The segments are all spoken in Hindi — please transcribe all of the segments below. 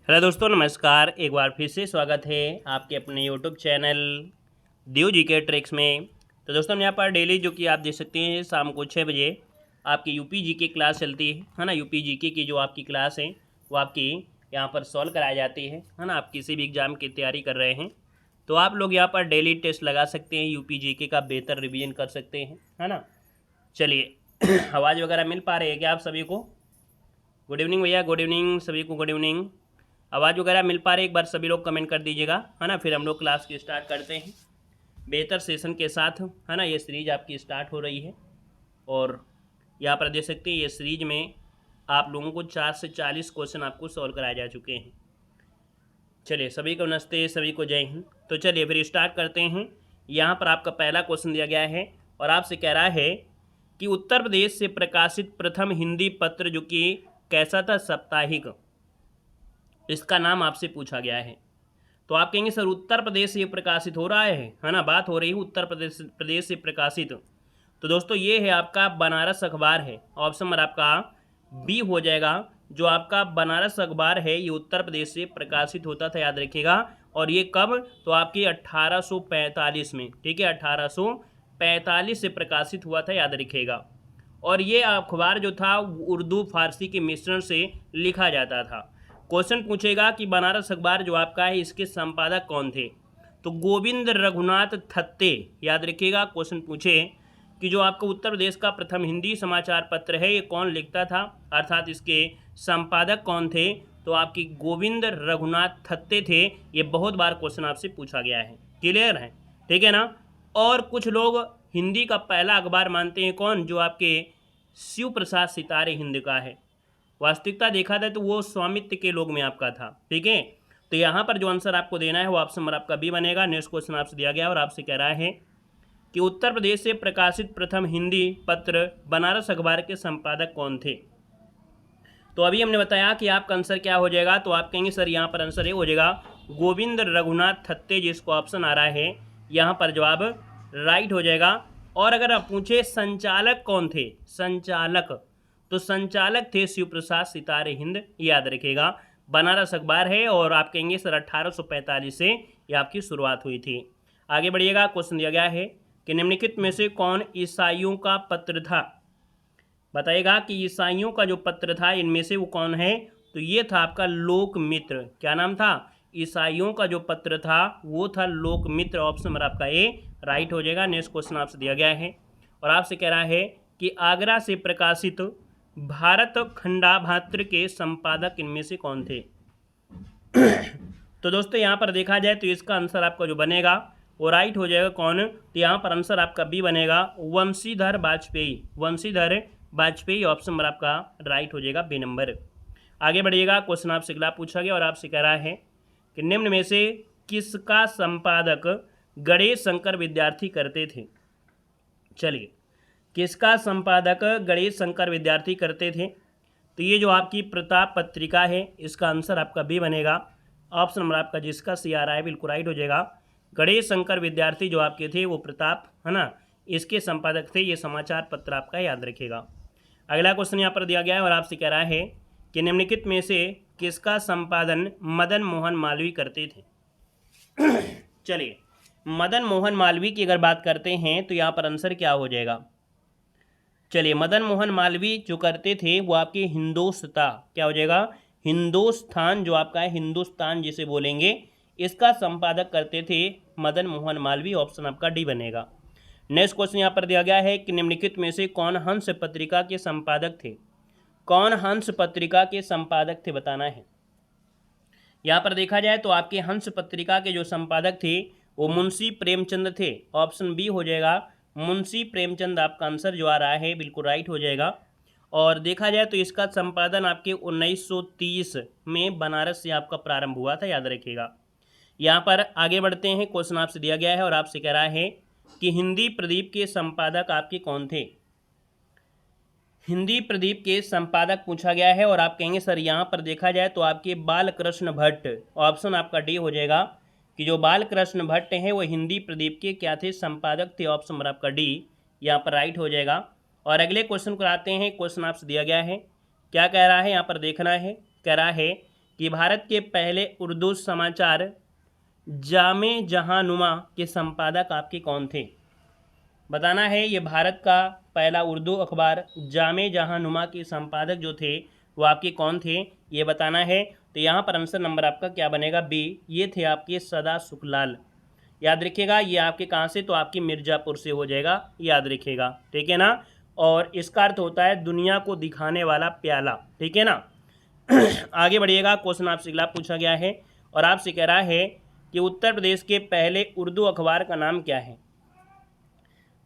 हेलो दोस्तों, नमस्कार। एक बार फिर से स्वागत है आपके अपने YouTube channel due GK tricks में। तो दोस्तों, हम यहाँ पर डेली जो कि आप देख सकते हैं शाम को 6 बजे आपकी यूपी जीके क्लास चलती है ना। यूपी जीके की जो आपकी क्लास है वो आपकी यहाँ पर सॉल्व कराई जाती है ना। आप किसी भी एग्ज़ाम की तैयारी कर रहे हैं तो आप लोग यहाँ पर डेली टेस्ट लगा सकते हैं, यूपी जीके का बेहतर रिवीजन कर सकते हैं, है ना। चलिए आवाज़ वगैरह मिल पा रही है क्या आप सभी को? गुड इवनिंग भैया, गुड इवनिंग सभी को, गुड इवनिंग। आवाज़ वगैरह मिल पा रही है? एक बार सभी लोग कमेंट कर दीजिएगा, है ना। फिर हम लोग क्लास की स्टार्ट करते हैं बेहतर सेशन के साथ, है ना। ये सीरीज आपकी स्टार्ट हो रही है और यहाँ पर देख सकते हैं ये सीरीज में आप लोगों को 4 से 40 क्वेश्चन आपको सॉल्व कराए जा चुके हैं। चलिए, सभी को नमस्ते, सभी को जय हिंद। तो चलिए फिर स्टार्ट करते हैं। यहाँ पर आपका पहला क्वेश्चन दिया गया है और आपसे कह रहा है कि उत्तर प्रदेश से प्रकाशित प्रथम हिंदी पत्र जो कि कैसा था, साप्ताहिक, इसका नाम आपसे पूछा गया है। तो आप कहेंगे सर उत्तर प्रदेश से प्रकाशित हो रहा है ना, बात हो रही है उत्तर प्रदेश से प्रकाशित। तो दोस्तों ये है आपका बनारस अखबार है। ऑप्शन नंबर आपका बी हो जाएगा। जो आपका बनारस अखबार है ये उत्तर प्रदेश से प्रकाशित होता था, याद रखिएगा। और ये कब? तो आपके 1845 में, ठीक है, 1845 से प्रकाशित हुआ था, याद रखिएगा। और ये अखबार जो था उर्दू फारसी के मिश्रण से लिखा जाता था। क्वेश्चन पूछेगा कि बनारस अखबार जो आपका है इसके संपादक कौन थे? तो गोविंद रघुनाथ थत्ते, याद रखिएगा। क्वेश्चन पूछे कि जो आपका उत्तर प्रदेश का प्रथम हिंदी समाचार पत्र है ये कौन लिखता था, अर्थात इसके संपादक कौन थे? तो आपकी गोविंद रघुनाथ थत्ते थे। ये बहुत बार क्वेश्चन आपसे पूछा गया है, क्लियर है, ठीक है ना। और कुछ लोग हिंदी का पहला अखबार मानते हैं कौन? जो आपके शिव प्रसाद सितारे हिंद का है। वास्तविकता देखा जाए तो वो स्वामित्व के लोग में आपका था, ठीक है। तो यहाँ पर जो आंसर आपको देना है वो ऑप्शन नंबर आपका बी बनेगा। नेक्स्ट क्वेश्चन आपसे दिया गया और आपसे कह रहा है कि उत्तर प्रदेश से प्रकाशित प्रथम हिंदी पत्र बनारस अखबार के संपादक कौन थे? तो अभी हमने बताया कि आपका आंसर क्या हो जाएगा। तो आप कहेंगे सर यहाँ पर आंसर ये हो जाएगा गोविंद रघुनाथ थत्ते, जिसको ऑप्शन आ रहा है यहाँ पर जवाब राइट हो जाएगा। और अगर आप पूछे संचालक कौन थे, संचालक, तो संचालक थे शिव प्रसाद सितारे हिंद, याद रखिएगा। बनारस अखबार है और आप कहेंगे सर 1845 से ये आपकी शुरुआत हुई थी। आगे बढ़िएगा। क्वेश्चन दिया गया है कि निम्नलिखित में से कौन ईसाइयों का पत्र था? बताइएगा कि ईसाइयों का जो पत्र था इनमें से वो कौन है? तो ये था आपका लोकमित्र। क्या नाम था? ईसाइयों का जो पत्र था वो था लोकमित्र। ऑप्शन नंबर आपका ए राइट हो जाएगा। नेक्स्ट क्वेश्चन आपसे दिया गया है और आपसे कह रहा है कि आगरा से प्रकाशित भारत खंडाभात्र के संपादक इनमें से कौन थे? तो दोस्तों यहाँ पर देखा जाए तो इसका आंसर आपका जो बनेगा वो राइट हो जाएगा। कौन? तो यहाँ पर आंसर आपका बी बनेगा, वंशीधर वाजपेयी। वंशीधर वाजपेयी ऑप्शन नंबर आपका राइट हो जाएगा, बी नंबर। आगे बढ़िएगा। क्वेश्चन आपसे अगला पूछा गया और आपसे कह रहा है कि निम्न में से किसका संपादक गणेश शंकर विद्यार्थी करते थे? चलिए, किसका संपादक गणेश शंकर विद्यार्थी करते थे? तो ये जो आपकी प्रताप पत्रिका है इसका आंसर आपका बी बनेगा। ऑप्शन नंबर आपका जिसका सी आ रहा है बिल्कुल राइट हो जाएगा। गणेश शंकर विद्यार्थी जो आपके थे वो प्रताप, है ना, इसके संपादक थे। ये समाचार पत्र आपका याद रखिएगा। अगला क्वेश्चन यहाँ पर दिया गया है और आपसे कह रहा है कि निम्नलिखित में से किसका संपादन मदन मोहन मालवीय करते थे? चलिए, मदन मोहन मालवीय की अगर बात करते हैं तो यहाँ पर आंसर क्या हो जाएगा? चलिए, मदन मोहन मालवीय जो करते थे वो आपके हिंदुस्तान, क्या हो जाएगा? हिंदुस्तान, जो आपका है हिंदुस्तान जिसे बोलेंगे, इसका संपादक करते थे मदन मोहन मालवीय। ऑप्शन आपका डी बनेगा। नेक्स्ट क्वेश्चन यहाँ पर दिया गया है कि निम्नलिखित में से कौन हंस पत्रिका के संपादक थे? कौन हंस पत्रिका के संपादक थे, बताना है। यहाँ पर देखा जाए तो आपके हंस पत्रिका के जो संपादक थे वो मुंशी प्रेमचंद थे। ऑप्शन बी हो जाएगा, मुंशी प्रेमचंद आपका आंसर जो आ रहा है बिल्कुल राइट हो जाएगा। और देखा जाए तो इसका संपादन आपके 1930 में बनारस से आपका प्रारंभ हुआ था, याद रखिएगा। यहाँ पर आगे बढ़ते हैं। क्वेश्चन आपसे दिया गया है और आपसे कह रहा है कि हिंदी प्रदीप के संपादक आपके कौन थे? हिंदी प्रदीप के संपादक पूछा गया है और आप कहेंगे सर यहाँ पर देखा जाए तो आपके बालकृष्ण भट्ट। ऑप्शन आपका डी हो जाएगा कि जो बालकृष्ण भट्ट हैं वो हिंदी प्रदीप के क्या थे? संपादक थे। ऑप्शन नंबर आपका डी यहाँ पर राइट हो जाएगा। और अगले क्वेश्चन को आते हैं। क्वेश्चन आपसे दिया गया है, क्या कह रहा है यहाँ पर देखना है। कह रहा है कि भारत के पहले उर्दू समाचार जामे जहांनुमा के संपादक आपके कौन थे। बताना है ये भारत का पहला उर्दू अखबार जामे जहांनुमा के संपादक जो थे वो आपके कौन थे, ये बताना है। तो यहाँ पर आंसर नंबर आपका क्या बनेगा, बी, ये थे आपके सदा सुखलाल। याद रखिएगा ये आपके कहाँ से, तो आपकी मिर्ज़ापुर से हो जाएगा, याद रखिएगा, ठीक है ना। और इसका अर्थ होता है दुनिया को दिखाने वाला प्याला, ठीक है ना। आगे बढ़िएगा, क्वेश्चन आपसे अगला पूछा गया है और आपसे कह रहा है कि उत्तर प्रदेश के पहले उर्दू अखबार का नाम क्या है।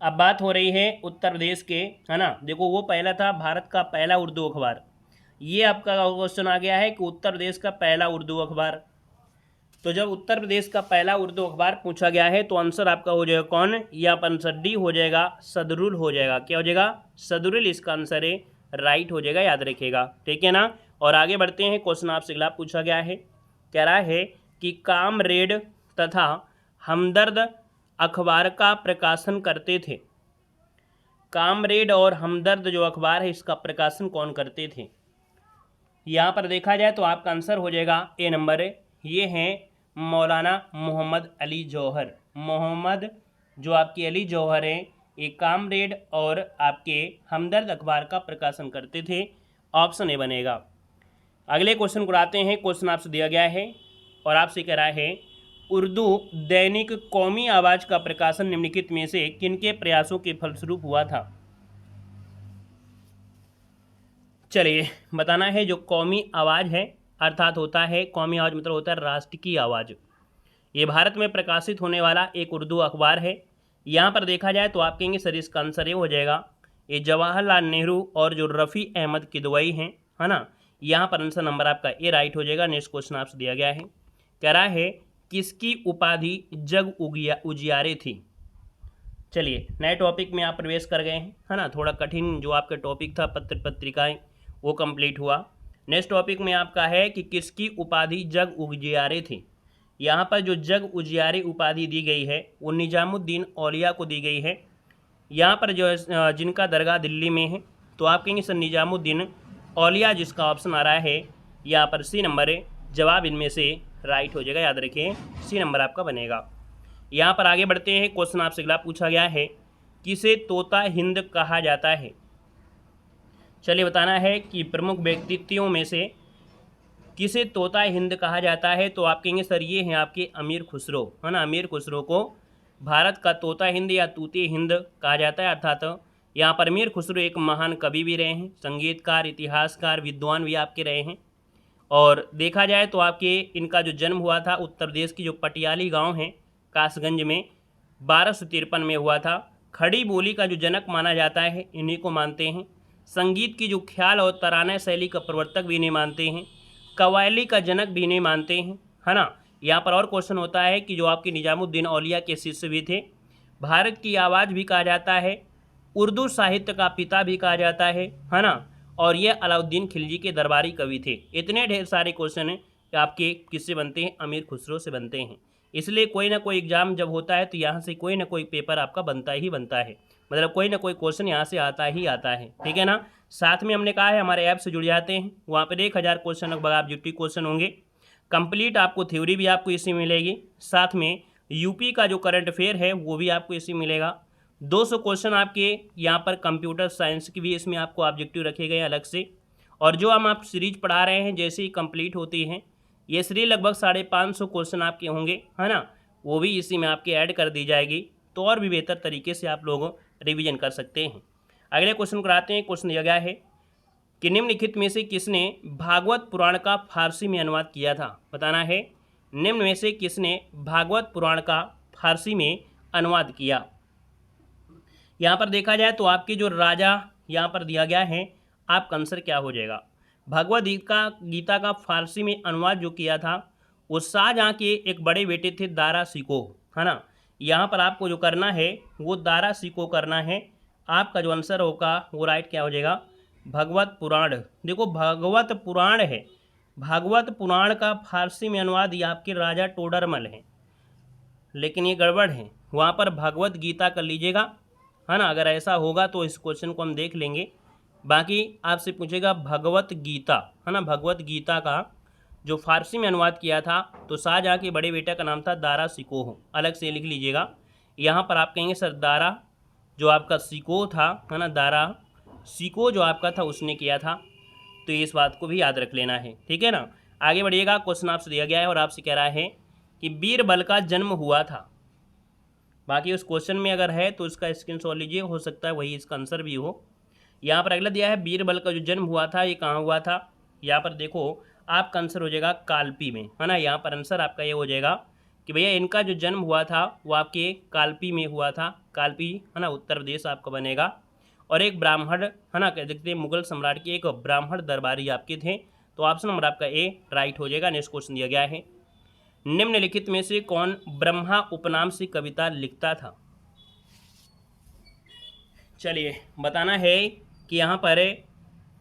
अब बात हो रही है उत्तर प्रदेश के, है ना। देखो वो पहला था भारत का पहला उर्दू अखबार, ये आपका क्वेश्चन आ गया है कि उत्तर प्रदेश का पहला उर्दू अखबार। तो जब उत्तर प्रदेश का पहला उर्दू अखबार पूछा गया है तो आंसर आपका हो जाएगा कौन, या आंसर डी हो जाएगा, सदरुल हो जाएगा। क्या हो जाएगा, सदरुल इसका आंसर है, राइट हो जाएगा, याद रखिएगा, ठीक है ना। और आगे बढ़ते हैं, क्वेश्चन आपसे अगला पूछा गया है, कह रहा है कि कामरेड तथा हमदर्द अखबार का प्रकाशन करते थे। कामरेड और हमदर्द जो अखबार है इसका प्रकाशन कौन करते थे। यहाँ पर देखा जाए तो आपका आंसर हो जाएगा ए नंबर, ये हैं मौलाना मोहम्मद अली जौहर। मोहम्मद जो आपके अली जौहर हैं ये कामरेड और आपके हमदर्द अखबार का प्रकाशन करते थे, ऑप्शन ए बनेगा। अगले क्वेश्चन को आते हैं, क्वेश्चन आपसे दिया गया है और आपसे कह रहा है उर्दू दैनिक कौमी आवाज़ का प्रकाशन निम्नलिखित में से किनके प्रयासों के फलस्वरूप हुआ था। चलिए बताना है, जो कौमी आवाज़ है अर्थात होता है कौमी आवाज़ मतलब होता है राष्ट्र की आवाज़, ये भारत में प्रकाशित होने वाला एक उर्दू अखबार है। यहाँ पर देखा जाए तो आप कहेंगे सर इसका आंसर ये हो जाएगा, ये जवाहरलाल नेहरू और जो रफ़ी अहमद किदवई हैं, है ना। यहाँ पर आंसर नंबर आपका ए राइट हो जाएगा। नेक्स्ट क्वेश्चन आपसे दिया गया है, कह रहा है किसकी उपाधि जग उजियारे थी। चलिए नए टॉपिक में आप प्रवेश कर गए हैं, है ना। थोड़ा कठिन जो आपका टॉपिक था पत्र पत्रिकाएं वो कंप्लीट हुआ। नेक्स्ट टॉपिक में आपका है कि किसकी उपाधि जग उजियारे थी। यहाँ पर जो जग उजियारे उपाधि दी गई है वो निजामुद्दीन औलिया को दी गई है। यहाँ पर जो जिनका दरगाह दिल्ली में है, तो आप कहेंगे सर निजामुद्दीन औलिया, जिसका ऑप्शन आ रहा है यहाँ पर सी नंबर है, जवाब इनमें से राइट हो जाएगा, याद रखिए सी नंबर आपका बनेगा। यहाँ पर आगे बढ़ते हैं, क्वेश्चन आपसे अगला पूछा गया है किसे तोता हिंद कहा जाता है। चलिए बताना है कि प्रमुख व्यक्तित्वों में से किसे तोता हिंद कहा जाता है। तो आप कहेंगे सर ये हैं आपके अमीर खुसरो, है ना। अमीर खुसरो को भारत का तोता हिंद या तूते हिंद कहा जाता है। अर्थात यहाँ पर अमीर खुसरो एक महान कवि भी रहे हैं, संगीतकार, इतिहासकार, विद्वान भी आपके रहे हैं। और देखा जाए तो आपके इनका जो जन्म हुआ था उत्तर प्रदेश की जो पटियाली गाँव है कासगंज में 1253 में हुआ था। खड़ी बोली का जो जनक माना जाता है इन्हीं को मानते हैं। संगीत की जो ख्याल और तराना शैली का प्रवर्तक भी इन्हें मानते हैं। कव्वाली का जनक भी इन्हें मानते हैं, है ना। यहाँ पर और क्वेश्चन होता है कि जो आपके निजामुद्दीन औलिया के शिष्य भी थे। भारत की आवाज़ भी कहा जाता है, उर्दू साहित्य का पिता भी कहा जाता है ना। और ये अलाउद्दीन खिलजी के दरबारी कवि थे। इतने ढेर सारे क्वेश्चन हैं आपके किससे बनते हैं, अमीर खुसरो से बनते हैं। इसलिए कोई ना कोई एग्जाम जब होता है तो यहाँ से कोई ना कोई पेपर आपका बनता ही बनता है, मतलब कोई ना कोई क्वेश्चन यहाँ से आता ही आता है, ठीक है ना। साथ में हमने कहा है हमारे ऐप से जुड़ जाते हैं, वहाँ पर 1000 क्वेश्चन लगभग आप ड्यूटी क्वेश्चन होंगे कंप्लीट। आपको थ्योरी भी आपको इसी मिलेगी, साथ में यूपी का जो करंट अफेयर है वो भी आपको इसी मिलेगा। 200 क्वेश्चन आपके यहाँ पर कंप्यूटर साइंस की भी इसमें आपको ऑब्जेक्टिव रखे गए अलग से। और जो हम आप सीरीज पढ़ा रहे हैं जैसे ही कंप्लीट होती हैं ये सीरीज लगभग 550 क्वेश्चन आपके होंगे, है ना। वो भी इसी में आपके ऐड कर दी जाएगी, तो और भी बेहतर तरीके से आप लोग रिवीजन कर सकते हैं। अगले क्वेश्चन कराते हैं। क्वेश्चन दिया गया है कि निम्नलिखित में से किसने भागवत पुराण का फारसी में अनुवाद किया था। बताना है निम्न में से किसने भागवत पुराण का फारसी में अनुवाद किया। यहाँ पर देखा जाए तो आपके जो राजा यहाँ पर दिया गया है, आपका आंसर क्या हो जाएगा। भगवद गीता का फारसी में अनुवाद जो किया था वो शाहजहाँ के एक बड़े बेटे थे दारा शिकोह, है ना। यहाँ पर आपको जो करना है वो दारा शिकोह करना है। आपका जो आंसर होगा वो राइट क्या हो जाएगा, भगवत पुराण। देखो भगवत पुराण है, भागवत पुराण का फारसी में अनुवाद ये आपके राजा टोडरमल है, लेकिन ये गड़बड़ है, वहाँ पर भगवत गीता कर लीजिएगा, है ना। अगर ऐसा होगा तो इस क्वेश्चन को हम देख लेंगे। बाकी आपसे पूछेगा भगवत गीता, है ना, भगवत गीता का जो फारसी में अनुवाद किया था तो शाहजहाँ के बड़े बेटा का नाम था दारा शिकोह, अलग से लिख लीजिएगा। यहाँ पर आप कहेंगे सर दारा जो आपका शिकोह था, है ना, दारा शिकोह जो आपका था उसने किया था। तो इस बात को भी याद रख लेना है, ठीक है ना। आगे बढ़िएगा, क्वेश्चन आपसे दिया गया है और आपसे कह रहा है कि बीरबल का जन्म हुआ था। बाकी उस क्वेश्चन में अगर है तो उसका स्क्रीनशॉट लीजिए, हो सकता है वही इसका आंसर भी हो। यहाँ पर अगला दिया है बीरबल का जो जन्म हुआ था ये कहाँ हुआ था। यहाँ पर देखो आपका आंसर हो जाएगा कालपी में, है ना। यहाँ पर आंसर आपका ये हो जाएगा कि भैया इनका जो जन्म हुआ था वो आपके कालपी में हुआ था। कालपी, है ना, उत्तर प्रदेश आपका बनेगा। और एक ब्राह्मण, है ना, कह सकते हैं मुगल सम्राट के एक ब्राह्मण दरबारी आपके थे। तो ऑप्शन नंबर आपका ए राइट हो जाएगा। नेक्स्ट क्वेश्चन दिया गया है, निम्नलिखित में से कौन ब्रह्मा उपनाम से कविता लिखता था। चलिए बताना है कि यहाँ पर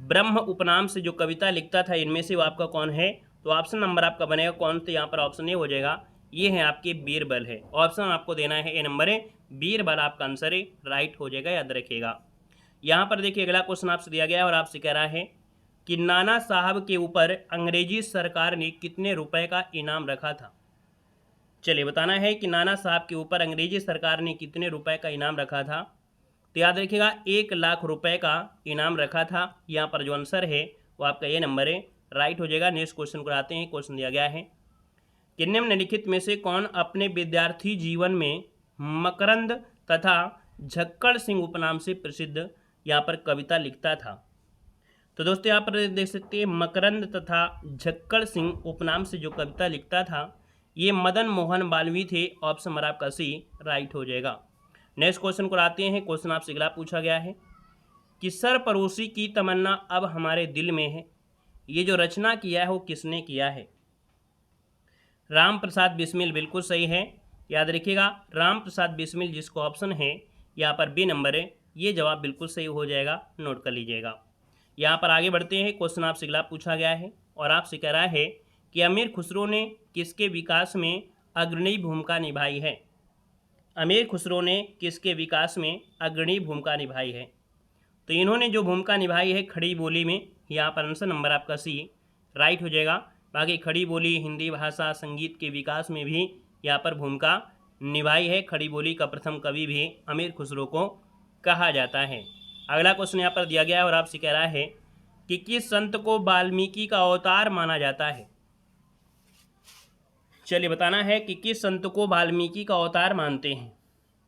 ब्रह्म उपनाम से जो कविता लिखता था इनमें से वो आपका कौन है। तो ऑप्शन नंबर आपका बनेगा कौन, तो यहाँ पर ऑप्शन ए हो जाएगा, ये है आपके बीरबल है। ऑप्शन आपको देना है ए नंबर है, बीरबल आपका आंसर है, राइट हो जाएगा, याद रखिएगा। यहाँ पर देखिए अगला क्वेश्चन आपसे दिया गया है और आपसे कह रहा है कि नाना साहब के ऊपर अंग्रेजी सरकार ने कितने रुपए का इनाम रखा था। चलिए बताना है कि नाना साहब के ऊपर अंग्रेजी सरकार ने कितने रुपए का इनाम रखा था। तो याद रखिएगा 1,00,000 रुपए का इनाम रखा था। यहाँ पर जो आंसर है वो आपका ये नंबर है, राइट हो जाएगा। नेक्स्ट क्वेश्चन को आते हैं। क्वेश्चन दिया गया है कि निम्नलिखित में से कौन अपने विद्यार्थी जीवन में मकरंद तथा झक्कड़ सिंह उपनाम से प्रसिद्ध यहाँ पर कविता लिखता था। तो दोस्तों यहाँ पर देख सकते हैं मकरंद तथा झक्कड़ सिंह उपनाम से जो कविता लिखता था ये मदन मोहन मालवीय थे। ऑप्शन नंबर आपका सी राइट हो जाएगा। नेक्स्ट क्वेश्चन को आते हैं। क्वेश्चन आपसे अगला पूछा गया है कि सरपरोशी की तमन्ना अब हमारे दिल में है, ये जो रचना किया है वो किसने किया है। राम प्रसाद बिस्मिल बिल्कुल सही है, याद रखिएगा राम प्रसाद बिस्मिल जिसको ऑप्शन है यहाँ पर बी नंबर है, ये जवाब बिल्कुल सही हो जाएगा, नोट कर लीजिएगा। यहाँ पर आगे बढ़ते हैं। क्वेश्चन आपसे अगला पूछा गया है और आपसे कह रहा है कि अमीर खुसरो ने किसके विकास में अग्रणी भूमिका निभाई है। अमीर खुसरो ने किसके विकास में अग्रणी भूमिका निभाई है। तो इन्होंने जो भूमिका निभाई है खड़ी बोली में, यहाँ पर आंसर नंबर आपका सी राइट हो जाएगा। बाकी खड़ी बोली हिंदी भाषा संगीत के विकास में भी यहाँ पर भूमिका निभाई है। खड़ी बोली का प्रथम कवि भी अमीर खुसरो को कहा जाता है। अगला क्वेश्चन यहाँ पर दिया गया है और आपसे कह रहा है कि किस संत को वाल्मीकि का अवतार माना जाता है। चलिए बताना है कि किस संत को वाल्मीकि का अवतार मानते हैं।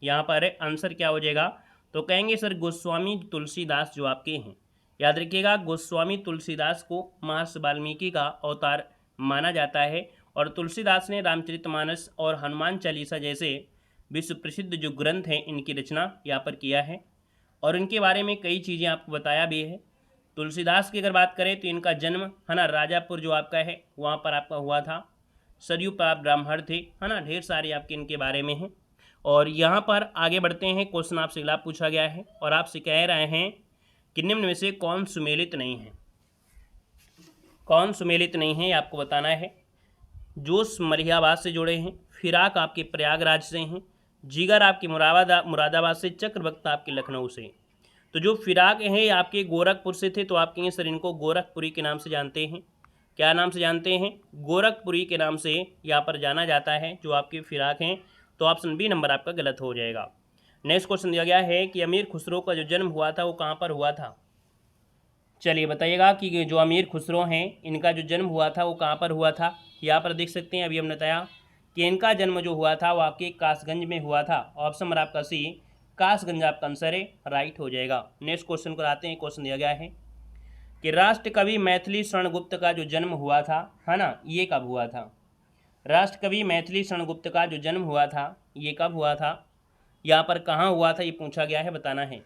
यहाँ पर आंसर क्या हो जाएगा, तो कहेंगे सर गोस्वामी तुलसीदास जो आपके हैं। याद रखिएगा गोस्वामी तुलसीदास को महर्षि वाल्मीकि का अवतार माना जाता है। और तुलसीदास ने रामचरितमानस और हनुमान चालीसा जैसे विश्व प्रसिद्ध जो ग्रंथ हैं इनकी रचना यहाँ पर किया है और इनके बारे में कई चीज़ें आपको बताया भी है। तुलसीदास की अगर बात करें तो इनका जन्म, है ना, राजापुर जो आपका है वहाँ पर आपका हुआ था। सरयू पाप ब्राह्मण थे, है ना, ढेर सारे आपके इनके बारे में हैं। और यहाँ पर आगे बढ़ते हैं। क्वेश्चन आपसे अगला पूछा गया है और आपसे कह रहे हैं कि निम्न में से कौन सुमेलित नहीं है। कौन सुमेलित नहीं है आपको बताना है। जोश मलिहाबाद से जुड़े हैं, फिराक आपके प्रयागराज से हैं, जिगर आपके मुरादाबाद से, चक्रवक्ता आपके लखनऊ से। तो जो फिराक हैं ये आपके गोरखपुर से थे। तो आप कहेंगे सर इनको गोरखपुरी के नाम से जानते हैं। क्या नाम से जानते हैं, गोरखपुरी के नाम से यहाँ पर जाना जाता है जो आपके फिराक हैं। तो ऑप्शन बी नंबर आपका गलत हो जाएगा। नेक्स्ट क्वेश्चन दिया गया है कि अमीर खुसरो का जो जन्म हुआ था वो कहाँ पर हुआ था। चलिए बताइएगा कि जो अमीर खुसरो हैं इनका जो जन्म हुआ था वो कहाँ पर हुआ था। यहाँ पर देख सकते हैं अभी हमने बताया कि इनका जन्म जो हुआ था वो आपके कासगंज में हुआ था। ऑप्शन नंबर आपका सी कासगंज आपका आंसर है, राइट हो जाएगा। नेक्स्ट क्वेश्चन को आते हैं। क्वेश्चन दिया गया है कि राष्ट्रकवि मैथिली शरण गुप्त का जो जन्म हुआ था, है ना, ये कब हुआ था। राष्ट्रकवि मैथिली शरण गुप्त का जो जन्म हुआ था ये कब हुआ था, यहाँ पर कहाँ हुआ था ये पूछा गया है, बताना है।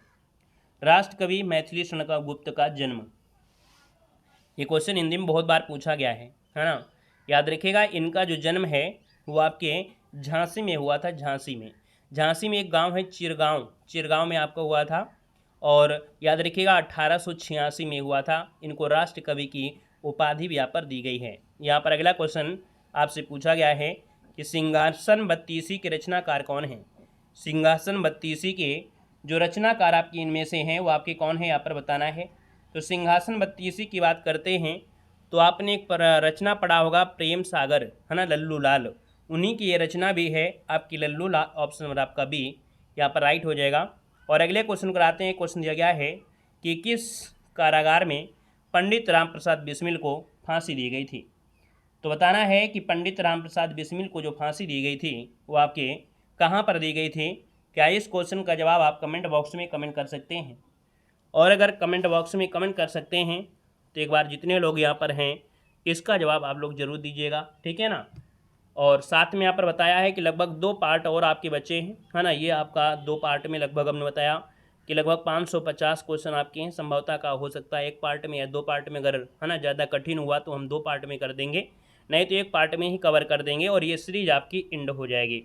राष्ट्रकवि मैथिली शरण गुप्त का जन्म, ये क्वेश्चन हिंदी में बहुत बार पूछा गया है ना। याद रखिएगा इनका जो जन्म है वो आपके झांसी में हुआ था। झांसी में एक गांव है चिरगांव, चिरगांव में आपका हुआ था। और याद रखिएगा 1886 में हुआ था। इनको राष्ट्र कवि की उपाधि भी यहाँ पर दी गई है। यहाँ पर अगला क्वेश्चन आपसे पूछा गया है कि सिंहासन बत्तीसी के रचनाकार कौन हैं। सिंहासन बत्तीसी के जो रचनाकार आपकी इनमें से हैं वो आपके कौन है यहाँ पर बताना है। तो सिंहासन बत्तीसी की बात करते हैं तो आपने एक रचना पढ़ा होगा प्रेम सागर, है ना, लल्लू लाल, उन्हीं की ये रचना भी है आपकी लल्लू लाल। ऑप्शन नंबर आपका बी यहाँ पर राइट हो जाएगा। और अगले क्वेश्चन कराते हैं। क्वेश्चन दिया गया है कि किस कारागार में पंडित राम प्रसाद बिस्मिल को फांसी दी गई थी। तो बताना है कि पंडित राम प्रसाद बिस्मिल को जो फांसी दी गई थी वो आपके कहाँ पर दी गई थी। क्या इस क्वेश्चन का जवाब आप कमेंट बॉक्स में कमेंट कर सकते हैं। और अगर कमेंट बॉक्स में कमेंट कर सकते हैं तो एक बार जितने लोग यहाँ पर हैं इसका जवाब आप लोग ज़रूर दीजिएगा, ठीक है ना। और साथ में यहाँ पर बताया है कि लगभग 2 पार्ट और आपके बचे हैं, है ना। ये आपका 2 पार्ट में लगभग हमने बताया कि लगभग 550 क्वेश्चन आपके हैं, संभवतः का हो सकता है 1 पार्ट में या 2 पार्ट में। अगर है ना ज़्यादा कठिन हुआ तो हम 2 पार्ट में कर देंगे, नहीं तो 1 पार्ट में ही कवर कर देंगे और ये सीरीज आपकी एंड हो जाएगी।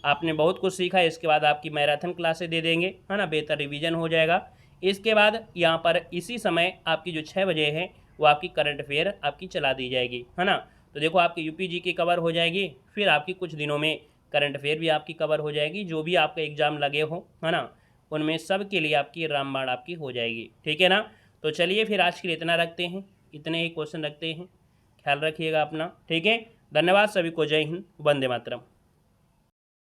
आपने बहुत कुछ सीखा, इसके बाद आपकी मैराथन क्लासेस दे देंगे, है ना, बेहतर रिवीजन हो जाएगा। इसके बाद यहाँ पर इसी समय आपकी जो 6 बजे है वो आपकी करंट अफेयर आपकी चला दी जाएगी, है ना। तो देखो आपकी यूपी जी की कवर हो जाएगी, फिर आपकी कुछ दिनों में करंट अफेयर भी आपकी कवर हो जाएगी। जो भी आपका एग्ज़ाम लगे हो, है ना, उनमें सब के लिए आपकी रामबाण आपकी हो जाएगी, ठीक है ना। तो चलिए फिर आज के लिए इतना रखते हैं, इतने ही क्वेश्चन रखते हैं। ख्याल रखिएगा अपना, ठीक है। धन्यवाद सभी को। जय हिंद, वंदे मातरम।